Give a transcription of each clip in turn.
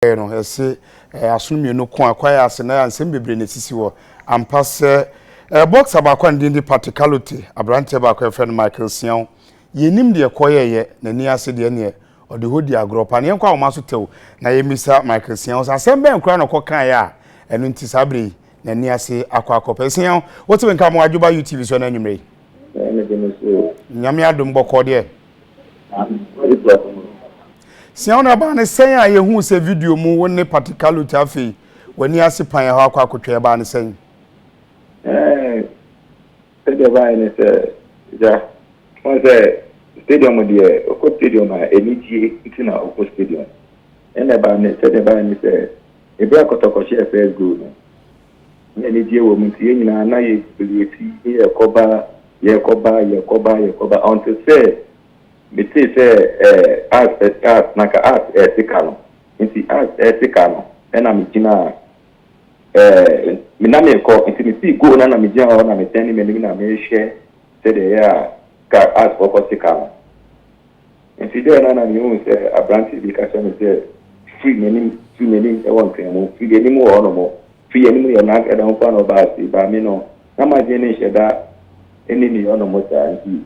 no ese asunu no ko akwaya ase na ansem bebre ne sisi wo ampase boxer ba kwa ndindi Allotey abrante ba kwa friend Michael Sian yenim de koyeye na ni ase de ne ode hodi agropa ne kwa omaso tew na yemisa Michael Sian so asem ben kra no kokan ya enu nti sabre na ni ase akwa Sian what we nka mo adjuba YouTube so na nwumre nyame adom boko de Sian na ba ne sen a yehu se video mu wonne Allotey afi wani ase pan ya akwa akotwe ba ne sen the vine is ja was a stadium the Oko stadium NG itina Oko stadium and about the vine is a black Kotoko share first goal NG wo mti nyina na ye believe Yakoba until say me say as naka as etikano nti as etikano na me gina miname ko intimisi go na me gina na me tani me na me share say the ya ka as for sikano nti there na me hu say abranti bi ka say free many e won kan mo free any mo ono mo free any mo na ka dan kwa no ba si ba me no na ma je ne sheda eni ni ono mo ta nti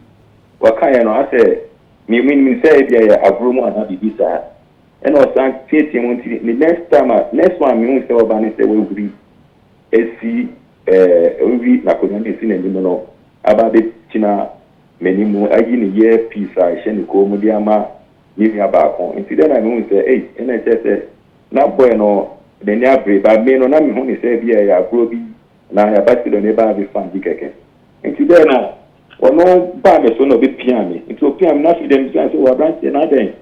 wakaya no ase me say bia ya agromo ana bibisa and was saying the next one me say obani say we gree esi we na ko nyame si na ni no aba be china menimu agi ni ye peace a she ni ko mu dia ma ni ya ba kon incident na me say eh ena say na boy no the near brave ba me no na me hu ni say bia ya agro bi na ya ba ti do ne ba bi fan bi keke incident no ono ba me so no be piame into piame na fi dem say wa branch na den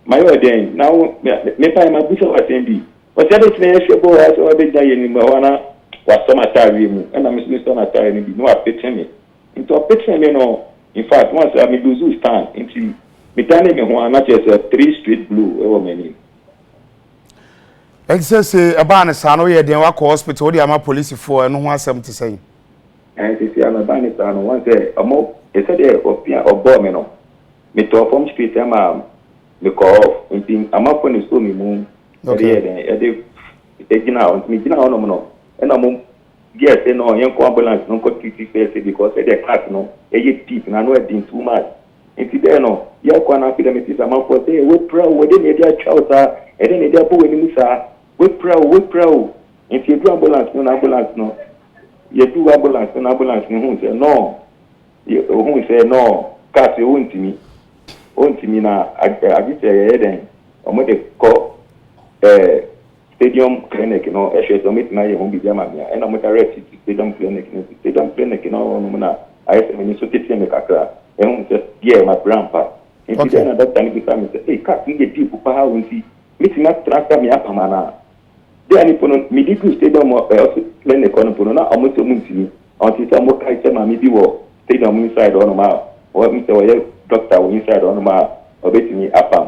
my ordain now me pa my bishop attend but that is me shebo as o be daye ni wana wa so matari mu na me so matari ni bi no apete me into apete me no in fact once I me do stand into me tane me ho na just 3 straight blue e wo mani say aba na sa no ye den wa ko hospital dey ama police for no ho asem te say say am aba na sa no once amo e say dey opia obo me no me to form street am because in amafo ni so mi mu e de gina on mi gina on no e na mo yes no yen ko ambulance no ko titi face because the class no e ye deep na no e din too much inti there no ye ko na fi dem ti amafo say we pray we dey media chauta e dey media bo we ni musa we pray inti do ambulance no ye do ambulance ni hu say no ye hu say no ka se wonti mi ontimi na agite yeden omode ko stadium clinic no ehwe meet na ye ho bi jama bia na mo direct stadium clinic no no na ayese me so tete me kakra ehun se die ma grandpa inti na doctor ni bisa me say ka ti ge deep pa ha wonti meet na transfer me apama na de ani pono mi di stadium clinic no pono na omoto muntimi onti sa mo kai se ma mi bi wo stadium inside ono ma o mi se wo doctor we inside on ma obetimi apam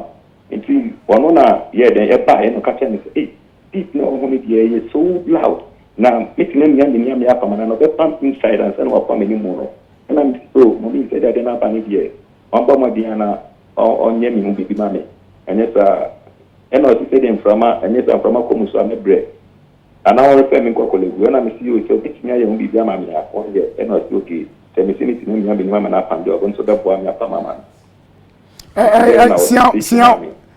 nti wono na ye den e ba e no ka tell me say deep no ho me dey so loud na mitime mi ande mi apam na no be pump inside and say no apam ni mu no na mi so mo bi say that na ba ni dey on ba ma dia na onye mi hu bibi ma me anya sa e no say dem from ko muso am bre ana won fe mi ko kolegu na mi see o so bitimi aye hu bibi ma me akon ye e no say okay mi ande mi ma na apam de obon so be bo am apam ma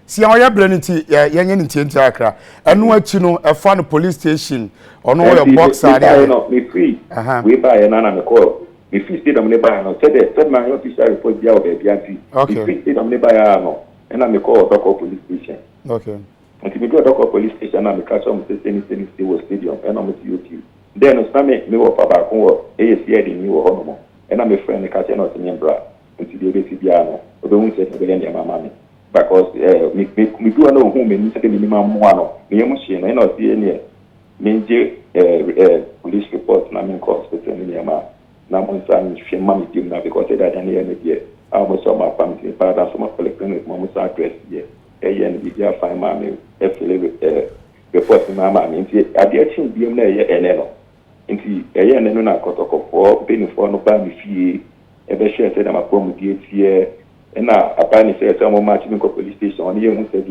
Sian oya breniti yenye nti akra enu achi no e fa no police station ono your boxer there no me free we buy na me call me free stay them ne buy no said my official report bia o be bia ti me free stay them ne buy no na me call Kotoko police station okay until me go Kotoko police station na me catch am say stay was stadium and na me see okay then no sta me wo pa ba ko e see e ni wo hono mo na me friend catch na o tin bra until dey be bia no obe hu say be dem mama me because me do no hu me ni say me minimum mo ano me yemu hye na na see ni me je police report na me call hospital ni ma na mo san hwe ma me dim na because that and here me there I was so my family but that's my collecting mo sa address here ye ni bia fine ma me report na ma me nti ade achi biem na ye ene no nti ye ene no na Kotoko for benefo no ba me fie e be share say na ma prom die tie na apani say some match me ko police station on ye hu say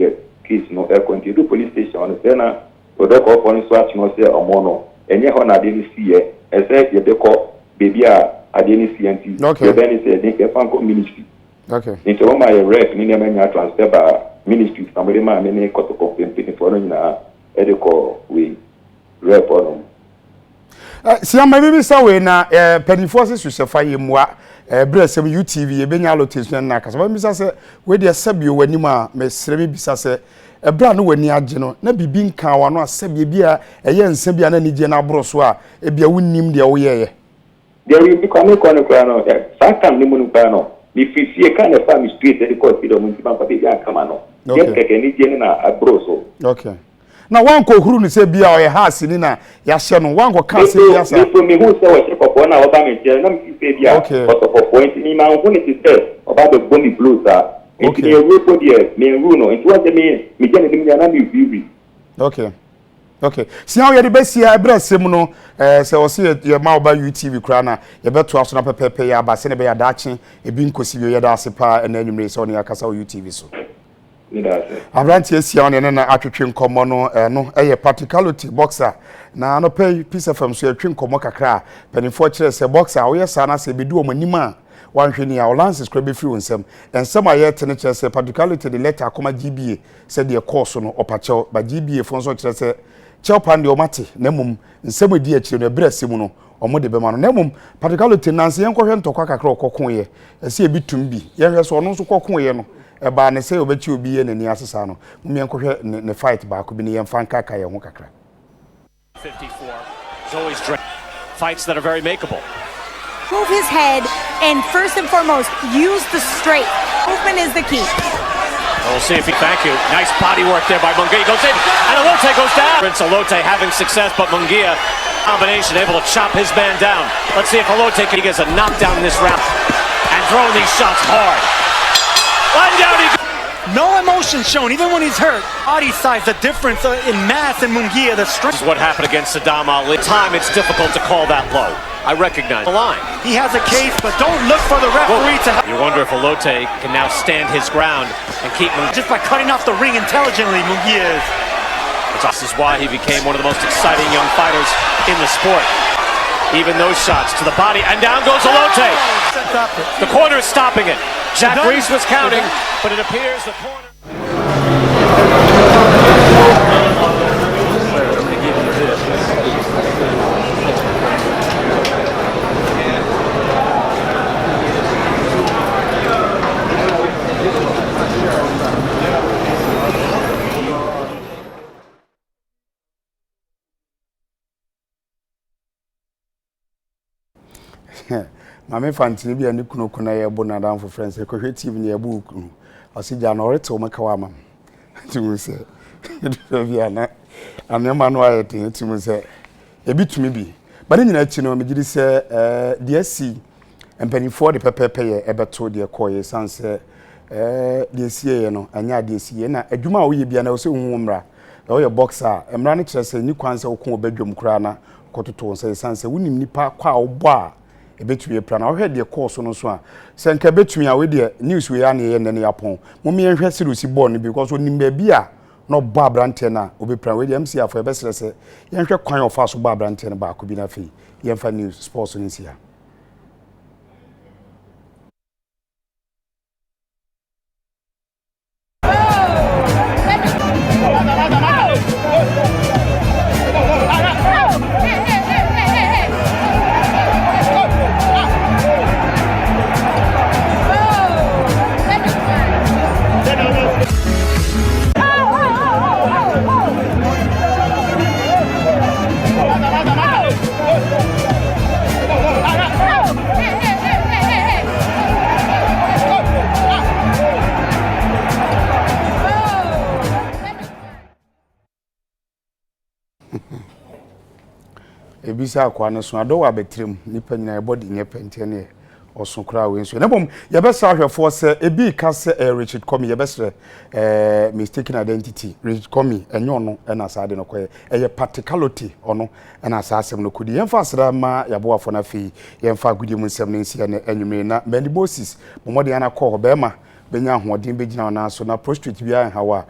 case no continue do police station on say na Kotoko for so at no say omo no enye ho na de ni see e say ye de ko baby a ade ni see anti okay be ni say de fan ko ministry okay into o my rep ni na nya transfer ba ministry somebody ma me ni Kotoko pempe for no nyina e de ko we rep on si ama bibi sa we na penifo se hwefa yemwa bresem UTV ye benya Allotey na kasa ba bisa se we de sabio wanim a mesre bi bisa se ebra no wani age no na bibi nka wa no asabie bia eye nsa bia na nige na abroso a ebia wonnim de wo ye there will be coming no sakam ni munu pa no mi fifie ka na fa mi street de ko ti do mun ti ba pa bia kama no ye keke ni je na abroso okay na wanko huru ni se bia o ye house ni na ya hye no wanko ka se bia sa so mi hu se wo se popo na oba me je na mi se bia Kotoko point ni ma hu ni ti se oba be bomi blues a okay me ru ko die me ru no nti wa se mi je ni mi na mi vivi okay okay si how ye de besia ebrasem no se o se ye ma oba UTV kra na ye beto aso na pepepe ya ba se ne be ya dachi ebi nkosi ye da ase pa na anwumre se oni akasa o UTV so Abrante esia on ne na atwetwe nkomo no eye practicality boxer na no pay piece of so atwe nkomo kakra penifo kire se boxer wo ye sa na se bedu omanima wanhwe ni a lances kra be free onsem ensem aye tene kire se practicality the letter akoma GBA se de course no opache ba GBA fo so kire se cheopan de omate na mum nsem edi akire no ebrasem no omo de be ma no na mum practicality nanse yen kohwe ntokwa kakra okokon ye ese ebitum bi ye hwe so no so kokon ye no eba ne say obechi obi ye nani asesa no mumien kohwe ne fight ba ko bi ne yemfa nkaka ye ho kakra 54 is always fights that are very makeable. Move his head and first and foremost use the straight. Movement is the key. We'll see if he thank you. Nice body work there by Munguia. Goes in and Allotey goes down. Prince Allotey having success, but Munguia combination able to chop his man down. Let's see if Allotey can get a knockdown in this round and throwing these shots hard. One down he goes. No emotion shown, even when he's hurt. Body size, the difference in mass and Munguia, the strength. This is what happened against Saddam Ali. Time, it's difficult to call that low. I recognize the line. He has a case, but don't look for the referee to help. You wonder if Allotey can now stand his ground and keep Munguia. Just by cutting off the ring intelligently, Munguia is. This is why he became one of the most exciting young fighters in the sport. Even those shots to the body, and down goes Allotey. The corner is stopping it. Jack Reese was counting, but it appears the corner. Mame fantini bia ni kuno kuna ye bo na dan for friends e kohwe TV ni ye bo kunu osija na orete o maka wa mam timu se bia na anema no ayete timu se e bitumi bi bade nyina chi no megidi se DSC empanifo de pepepe ye ebeto de koye sanse DSC ye no anya DSC ye na adwuma wo ye bia na wo se hu mra wo ye boxer emra ne kire se ni kwanse wo ko obedwom kura na kototo sanse wonim nipa kwa obo a ebetumi plan na ohwe de course no so a senka betumi a we de news we ya na ye ne yapon mumye nhwe series ball no because onim ba bia no ba brante na obeplan we de MC afo ebesere se ye nhwe kwan ofa so ba brante na ba ko bi na fe ye mfa news sports no sia ebisa akwa ne so ado wa betrem nipa nyina e body nye pente ne oso kra we nso ne bom ye be sa hwefo se ebi ka se Richard Comey ye be se mistaken identity Richard Comey enyo no na saade no koye eye practicality ono na saasem no kudi yemfa asra ma yabo afo na fi yemfa gudi mu nsem ne nsia ne anwumre na Moses momode ana call be ma benya hoodin be gina na so na prostitute bia hawa